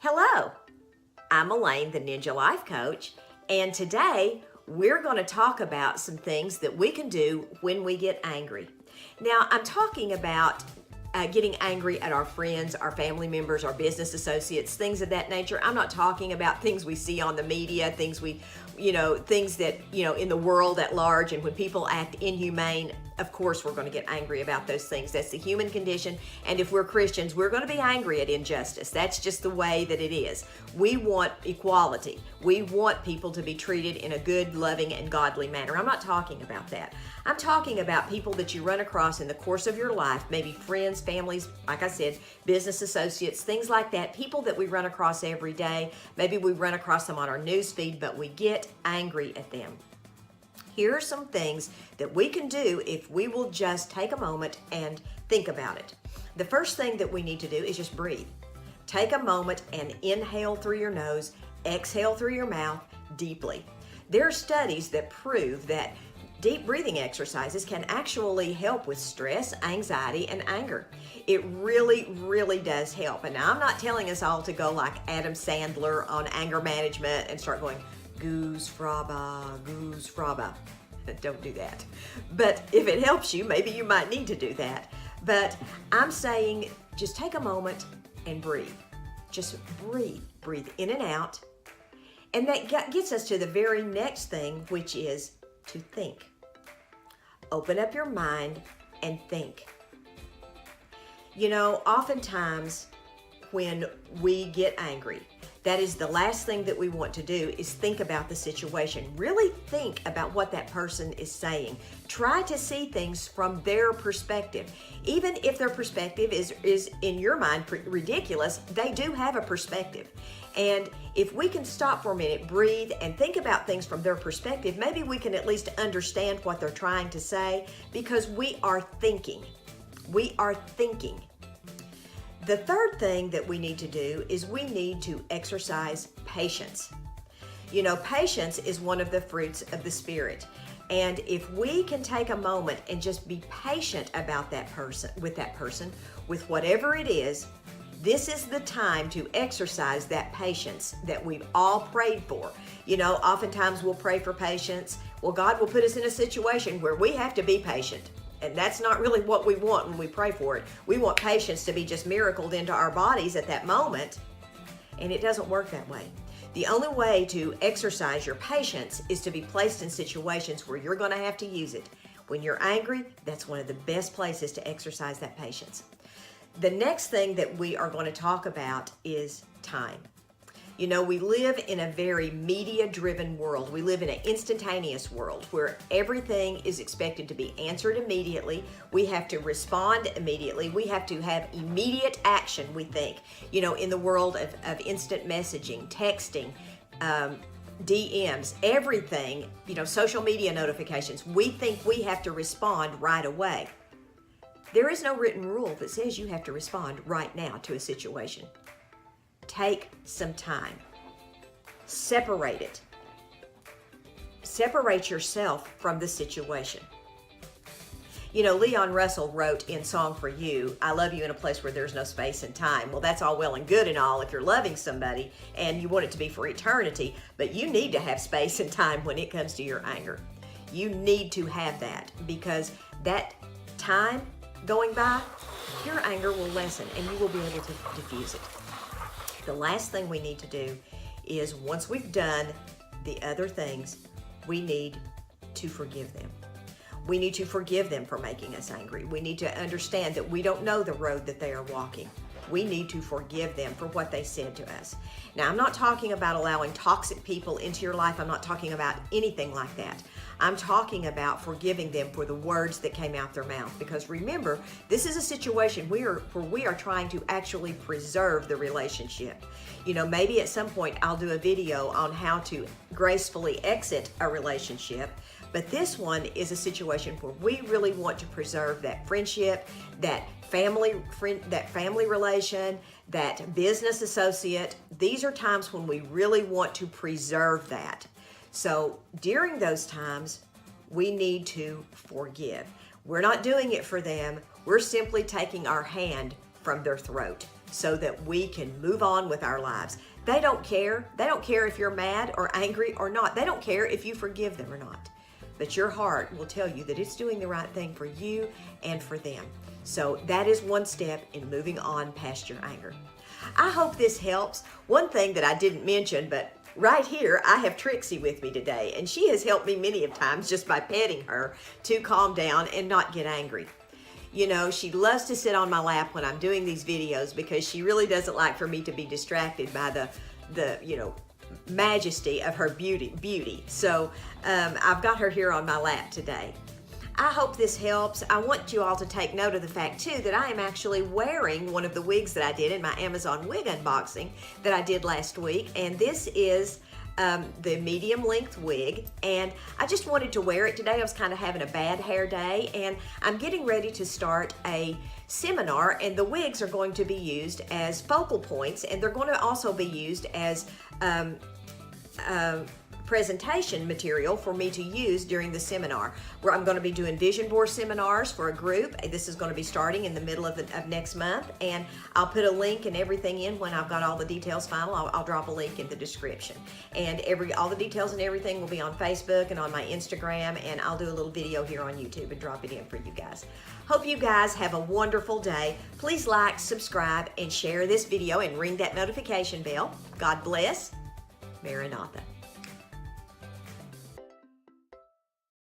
Hello, I'm Elaine, the Ninja Life Coach, and today we're going to talk about some things that we can do when we get angry. Now, I'm talking about getting angry at our friends, our family members, our business associates, things of that nature. I'm not talking about things we see on the media, things that, in the world at large, and when people act inhumane. Of course, we're going to get angry about those things. That's the human condition. And if we're Christians, we're going to be angry at injustice. That's just the way that it is. We want equality. We want people to be treated in a good, loving, and godly manner. I'm not talking about that. I'm talking about people that you run across in the course of your life, maybe friends, families, like I said, business associates, things like that, people that we run across every day. Maybe we run across them on our news feed, but we get angry at them. Here are some things that we can do if we will just take a moment and think about it. The first thing that we need to do is just breathe. Take a moment and inhale through your nose, exhale through your mouth deeply. There are studies that prove that deep breathing exercises can actually help with stress, anxiety, and anger. It really, really does help. And now I'm not telling us all to go like Adam Sandler on anger management and start going, goose fraba, goose fraba. Don't do that. But if it helps you, maybe you might need to do that. But I'm saying just take a moment and breathe. Just breathe. Breathe in and out. And that gets us to the very next thing, which is to think. Open up your mind and think. Oftentimes when we get angry, that is the last thing that we want to do is think about the situation. Really think about what that person is saying. Try to see things from their perspective. Even if their perspective is in your mind ridiculous, they do have a perspective. And if we can stop for a minute, breathe, and think about things from their perspective, maybe we can at least understand what they're trying to say because we are thinking. We are thinking. The third thing that we need to do is we need to exercise patience. Patience is one of the fruits of the Spirit. And if we can take a moment and just be patient about that person, with whatever it is, this is the time to exercise that patience that we've all prayed for. Oftentimes we'll pray for patience. Well, God will put us in a situation where we have to be patient. And that's not really what we want when we pray for it. We want patience to be just miracled into our bodies at that moment, and it doesn't work that way. The only way to exercise your patience is to be placed in situations where you're going to have to use it. When you're angry, that's one of the best places to exercise that patience. The next thing that we are going to talk about is time. We live in a very media-driven world. We live in an instantaneous world where everything is expected to be answered immediately. We have to respond immediately. We have to have immediate action, we think. In the world of instant messaging, texting, DMs, everything, social media notifications, we think we have to respond right away. There is no written rule that says you have to respond right now to a situation. Take some time. Separate it. Separate yourself from the situation. Leon Russell wrote in Song for You, I love you in a place where there's no space and time. Well, that's all well and good and all if you're loving somebody and you want it to be for eternity, but you need to have space and time when it comes to your anger. You need to have that because that time going by, your anger will lessen and you will be able to diffuse it. The last thing we need to do is once we've done the other things, we need to forgive them. We need to forgive them for making us angry. We need to understand that we don't know the road that they are walking. We need to forgive them for what they said to us. Now, I'm not talking about allowing toxic people into your life. I'm not talking about anything like that. I'm talking about forgiving them for the words that came out their mouth. Because remember, this is a situation where we are trying to actually preserve the relationship. Maybe at some point I'll do a video on how to gracefully exit a relationship. But this one is a situation where we really want to preserve that friendship, that family relation, that business associate. These are times when we really want to preserve that. So during those times, we need to forgive. We're not doing it for them. We're simply taking our hand from their throat. so that we can move on with our lives. They don't care. They don't care if you're mad or angry or not. They don't care if you forgive them or not. But your heart will tell you that it's doing the right thing for you and for them. So that is one step in moving on past your anger. I hope this helps. One thing that I didn't mention, but right here, I have Trixie with me today, and she has helped me many of times just by petting her to calm down and not get angry. You know, she loves to sit on my lap when I'm doing these videos because she really doesn't like for me to be distracted by the majesty of her beauty. So I've got her here on my lap today. I hope this helps. I want you all to take note of the fact too that I am actually wearing one of the wigs that I did in my Amazon wig unboxing that I did last week, and this is the medium length wig, and I just wanted to wear it today. I was kind of having a bad hair day, and I'm getting ready to start a seminar, and the wigs are going to be used as focal points, and they're going to also be used as presentation material for me to use during the seminar, where I'm going to be doing vision board seminars for a group. This is going to be starting in the middle of next month, and I'll put a link and everything in when I've got all the details final. I'll drop a link in the description, and all the details and everything will be on Facebook and on my Instagram, and I'll do a little video here on YouTube and drop it in for you guys. Hope you guys have a wonderful day. Please like, subscribe, and share this video and ring that notification bell. God bless. Maranatha.